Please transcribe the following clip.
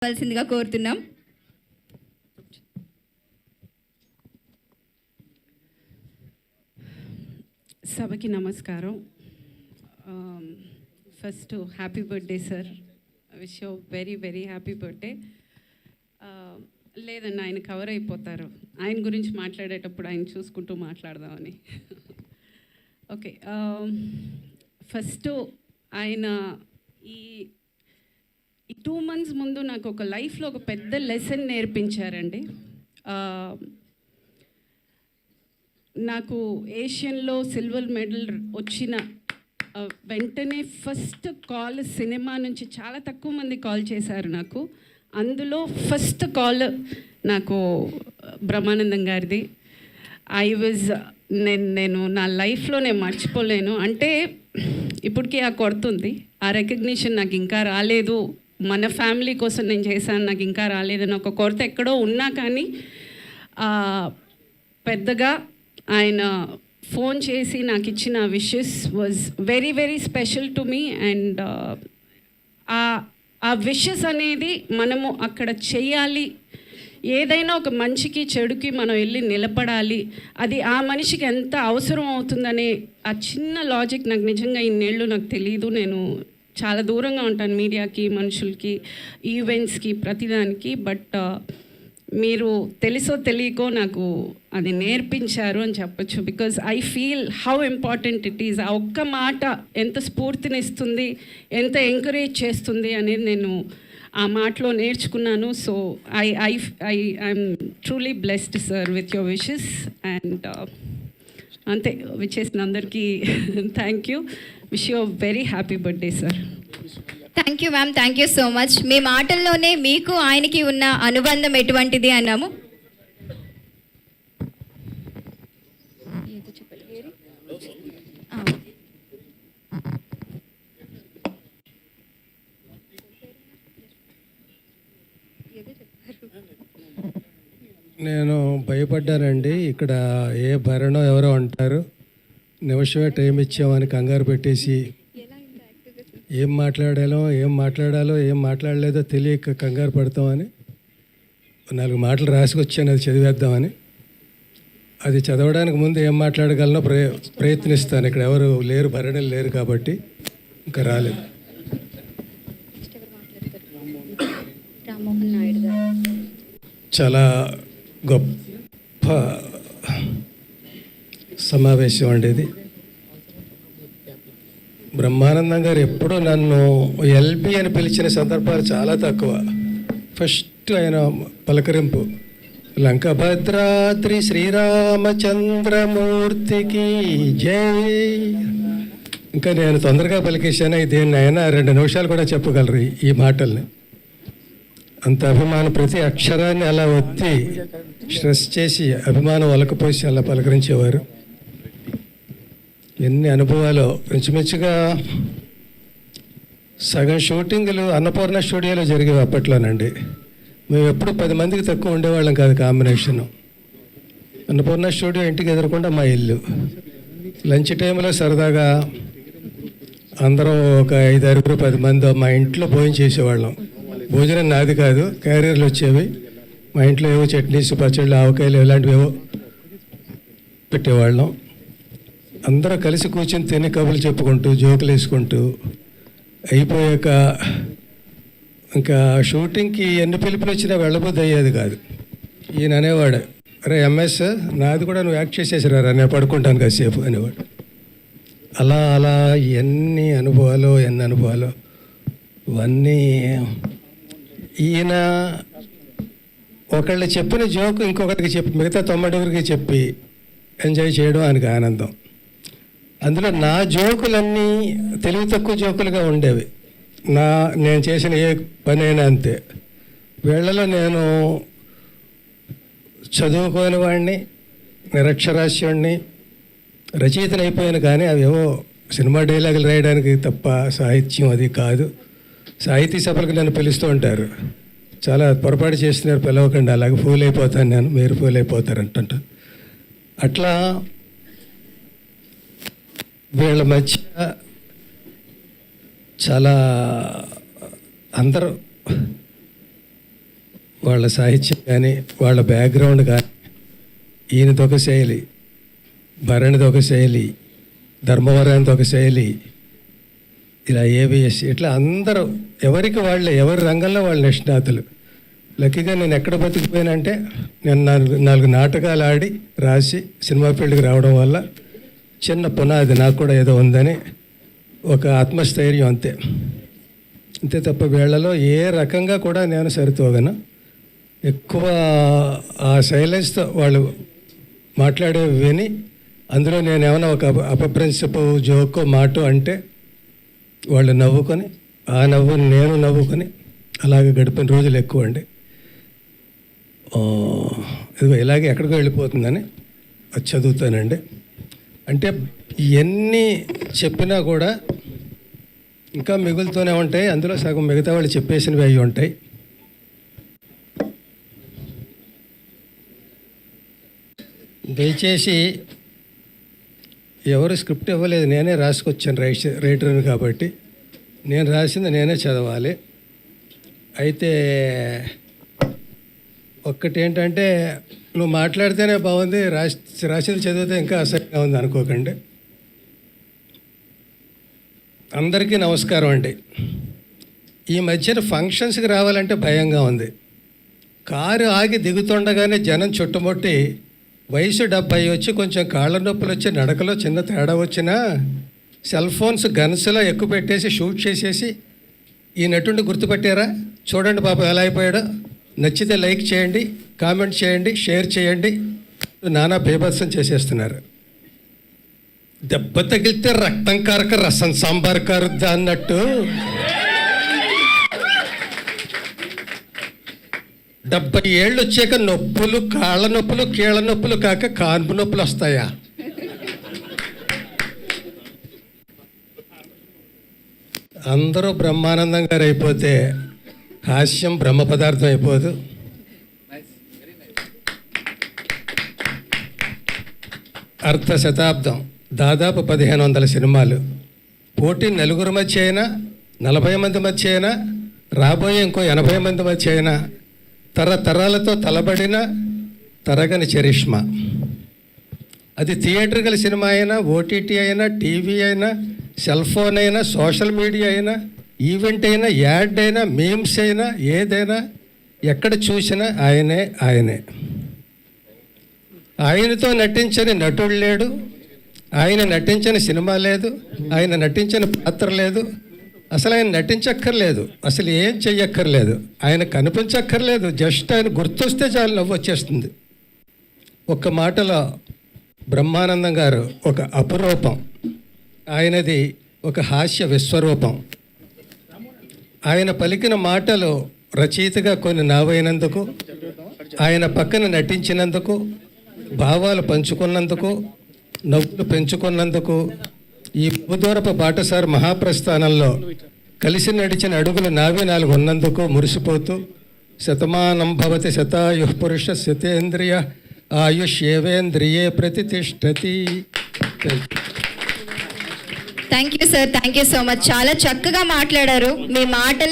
కావాల్సిందిగా కోరుతున్నాం. సభకి నమస్కారం. First happy birthday sir. Wish you very very happy birthday. లేదండి, ఆయన కవర్ అయిపోతారు. ఆయన గురించి మాట్లాడేటప్పుడు ఆయన చూసుకుంటూ మాట్లాడదామని. ఓకే, ఫస్ట్ ఆయన ఈ 2 months ముందు నాకు ఒక లైఫ్లో ఒక పెద్ద లెసన్ నేర్పించారండి. నాకు ఏషియన్లో సిల్వర్ మెడల్ వచ్చిన వెంటనే ఫస్ట్ కాల్ సినిమా నుంచి చాలా తక్కువ మంది కాల్ చేశారు నాకు. అందులో ఫస్ట్ కాల్ నాకు బ్రహ్మానందం గారిది. నేను నా లైఫ్లో నేను మర్చిపోలేను. అంటే ఇప్పటికీ ఆ కొడుతుంది, ఆ రికగ్నిషన్ నాకు ఇంకా రాలేదు. మన ఫ్యామిలీ కోసం నేను చేశాను, నాకు ఇంకా రాలేదని ఒక కొరత ఎక్కడో ఉన్నా కానీ పెద్దగా ఆయన ఫోన్ చేసి నాకు ఇచ్చిన wishes was very very special to me. And ఆ విషెస్ అనేది మనము అక్కడ చెయ్యాలి. ఏదైనా ఒక మంచికి చెడుకి మనం వెళ్ళి నిలబడాలి. అది ఆ మనిషికి ఎంత అవసరం అవుతుందనే ఆ చిన్న లాజిక్ నాకు నిజంగా ఇన్నేళ్ళు నాకు తెలియదు. నేను చాలా దూరంగా ఉంటాను మీడియాకి, మనుషులకి, ఈవెంట్స్కి, ప్రతిదానికి. బట్ మీరు తెలుసో తెలియకో నాకు అది నేర్పించారు అని చెప్పచ్చు. Because I feel how important it is. ఆ ఒక్క మాట ఎంత స్ఫూర్తినిస్తుంది, ఎంత ఎంకరేజ్ చేస్తుంది అనేది నేను ఆ మాటలో నేర్చుకున్నాను. So I'm truly blessed sir with your wishes. And అంతే, విచ్చేసిన అందరికీ thank you. Wish you very happy birthday sir. Thank you ma'am, thank you so much. మీ మాటల్లోనే మీకు ఆయనకి ఉన్న అనుబంధం ఎటువంటిది అన్నాము. నేను భయపడ్డానండి. ఇక్కడ ఏ భరణం ఎవరో అంటారు, నిమిషమే టైం ఇచ్చామని కంగారు పెట్టేసి ఏం మాట్లాడాలో ఏం మాట్లాడలేదో తెలియక కంగారు పడతామని 4 మాటలు రాసుకొచ్చాను, అది చదివేద్దామని. అది చదవడానికి ముందు ఏం మాట్లాడగలనో ప్రయత్నిస్తాను. ఇక్కడ ఎవరు లేరు, భరణలు లేరు కాబట్టి ఇంకా రాలేదు. చాలా గొప్ప సమావేశం అండి ఇది. బ్రహ్మానందం గారు ఎప్పుడూ నన్ను ఎల్బి అని పిలిచిన సందర్భాలు చాలా తక్కువ. ఫస్ట్ ఆయన పలకరింపు లంకభద్రాద్రి శ్రీరామచంద్రమూర్తికి జై. ఇంకా నేను తొందరగా పలికేశాను. దేన్ని అయినా 2 నిమిషాలు కూడా చెప్పగలరు ఈ మాటల్ని. అంత అభిమానం, ప్రతి అక్షరాన్ని అలా ఒత్తి స్ట్రెస్ చేసి అభిమానం ఒలకపోసి అలా పలకరించేవారు. ఎన్ని అనుభవాలు. ఇంచుమించుగా సగం షూటింగ్లు అన్నపూర్ణ స్టూడియోలో జరిగేవి అప్పట్లోనండి. మేము ఎప్పుడు 10 మందికి తక్కువ ఉండేవాళ్ళం కాదు కాంబినేషను. అన్నపూర్ణ స్టూడియో ఇంటికి ఎదురకుండా మా ఇల్లు. లంచ్ టైంలో సరదాగా అందరం ఒక 5-6 10 మంది మా ఇంట్లో భోజనం చేసేవాళ్ళం. భోజనం నాది కాదు, క్యారియర్లు వచ్చేవి. మా ఇంట్లో ఏవో చట్నీస్, పచ్చళ్ళు, ఆవకాయలు ఇలాంటివి ఏవో పెట్టేవాళ్ళం. అందరూ కలిసి కూర్చొని తిని కబుర్లు చెప్పుకుంటూ జోకులు వేసుకుంటూ అయిపోయాక ఇంకా షూటింగ్కి ఎన్ని పిలుపులు వచ్చినా వెళ్ళబోద్ది అయ్యేది కాదు. ఈయన అనేవాడు, అరే ఎంఎస్ నాది కూడా నువ్వు యాక్ట్ చేసేసిరా, నేను పడుకుంటాను కాసేపు అనేవాడు. అలా అలా ఎన్ని అనుభవాలు ఇవన్నీ. ఈయన ఒకళ్ళు చెప్పిన జోకు ఇంకొకరికి చెప్పి మిగతా 90 చెప్పి ఎంజాయ్ చేయడం ఆయనకి ఆనందం. అందులో నా జోకులన్నీ తెలివి తక్కువ జోకులుగా ఉండేవి. నేను చేసిన ఏ పనైనా అంతే. వీళ్ళలో నేను చదువుకోని వాడిని, నిరక్షరాస్యుడిని, రచయితను అయిపోయాను. కానీ అవేవో సినిమా డైలాగులు రాయడానికి తప్ప సాహిత్యం అది కాదు. సాహితీ సభలకు నన్ను పిలుస్తూ ఉంటారు. చాలా పొరపాటు చేస్తున్నారు, పిలవకండి, అలాగే ఫూల్ అయిపోతాను నేను, మీరు ఫూల్ అయిపోతారు అంటుంట. అట్లా వీళ్ళ మధ్య చాలా అందరూ వాళ్ళ సాహిత్యం కానీ వాళ్ళ బ్యాక్గ్రౌండ్ కానీ, ఈయనది ఒక శైలి, భరణిది ఒక శైలి, ధర్మవరానిది ఒక శైలి, ఇలా ఏబిఎస్, ఇట్లా అందరూ ఎవరికి వాళ్ళే, ఎవరి రంగంలో వాళ్ళ నిష్ణాతులు. లక్కీగా నేను ఎక్కడ బతికిపోయానంటే, నేను నాలుగు నాటకాలు ఆడి రాసి సినిమా ఫీల్డ్కి రావడం వల్ల చిన్న పునాది నాకు కూడా ఏదో ఉందని ఒక ఆత్మస్థైర్యం, అంతే. అంతే తప్ప వీళ్ళలో ఏ రకంగా కూడా నేను సరితూగను. ఎక్కువ ఆ సైలెన్స్తో వాళ్ళు మాట్లాడేవి విని అందులో నేను ఏమైనా ఒక అపప్రిన్సిపు జోకో మాట అంటే వాళ్ళు నవ్వుకొని, ఆ నవ్వుని నేను నవ్వుకొని అలాగే గడిపిన రోజులు ఎక్కువ అండి. ఇదిగో ఇలాగే ఎక్కడికో వెళ్ళిపోతుందని అది చదువుతానండి. అంటే ఎన్ని చెప్పినా కూడా ఇంకా మిగులుతూనే ఉంటాయి. అందులో సగం మిగతా వాళ్ళు చెప్పేసినవి అవి ఉంటాయి. దయచేసి ఎవరు స్క్రిప్ట్ ఇవ్వలేదు, నేనే రాసుకొచ్చాను రైటర్ని కాబట్టి నేను రాసింది నేనే చదవాలి. అయితే ఒక్కటి ఏంటంటే, నువ్వు మాట్లాడితేనే బాగుంది, రాసింది చదివితే ఇంకా అసహ్యంగా ఉంది అనుకోకండి. అందరికీ నమస్కారం అండి. ఈ మధ్యన ఫంక్షన్స్కి రావాలంటే భయంగా ఉంది. కారు ఆగి దిగుతుండగానే జనం చుట్టుముట్టి వయసు 70 వచ్చి కొంచెం కాళ్ళ నొప్పులు వచ్చి నడకలో చిన్న తేడా వచ్చినా సెల్ ఫోన్స్ గన్స్లో ఎక్కువ పెట్టేసి షూట్ చేసేసి ఈ నటుడిని గుర్తుపెట్టారా, చూడండి పాపం ఎలా అయిపోయాడో, నచ్చితే లైక్ చేయండి, కామెంట్ చేయండి, షేర్ చేయండి, నానా బేభత్సం చేసేస్తున్నారు. దెబ్బ తగిలితే రక్తం కారక రసం సాంబార్ కారుద్దా అన్నట్టు 70 ఏళ్ళు వచ్చాక నొప్పులు, కాళ్ళ నొప్పులు, కీళ్ళ నొప్పులు కాక కాన్పు నొప్పులు వస్తాయా? అందరూ బ్రహ్మానందం గారు అయిపోతే హాస్యం బ్రహ్మ పదార్థం అయిపోదు. అర్ధ శతాబ్దం, దాదాపు 1500 సినిమాలు, పోటీ నలుగురు మధ్య అయినా, 40 మంది మధ్య అయినా, రాబోయే ఇంకో 80 మంది మధ్య అయినా, తరతరాలతో తలబడిన తరగని చరిష్మా. అది థియేటర్కల్ సినిమా అయినా, ఓటీటీ అయినా, టీవీ అయినా, సెల్ ఫోన్ అయినా, సోషల్ మీడియా అయినా, ఈవెంట్ అయినా, యాడ్ అయినా, మీమ్స్ అయినా, ఏదైనా ఎక్కడ చూసినా ఆయనే. ఆయనతో నటించని నటుడు లేడు, ఆయన నటించని సినిమా లేదు, ఆయన నటించని పాత్ర లేదు, అసలు ఆయన నటించక్కర్లేదు, అసలు ఏం చెయ్యక్కర్లేదు, ఆయన కనిపించక్కర్లేదు, జస్ట్ ఆయన గుర్తొస్తే చాలు నవ్వు వచ్చేస్తుంది. ఒక్క మాటలో బ్రహ్మానందం గారు ఒక అపురూపం, ఆయనది ఒక హాస్య విశ్వరూపం. ఆయన పలికిన మాటలు రచయితగా కొన్ని నావైనందుకు, ఆయన పక్కన నటించినందుకు, భావాలు పంచుకున్నందుకు, నవ్వులు పెంచుకున్నందుకు, ఈ భూదూరపు బాటసారి మహాప్రస్థానంలో కలిసి నడిచిన అడుగులు నావే 4 ఉన్నందుకు మురిసిపోతూ, శతమానం భవతి శతాయుః పురుష శతేంద్రియ ఆయుష్యేవేంద్రియే ప్రతిష్టతి. Thank you sir, thank you so much. చాలా చక్కగా మాట్లాడారు. మీ మాటలు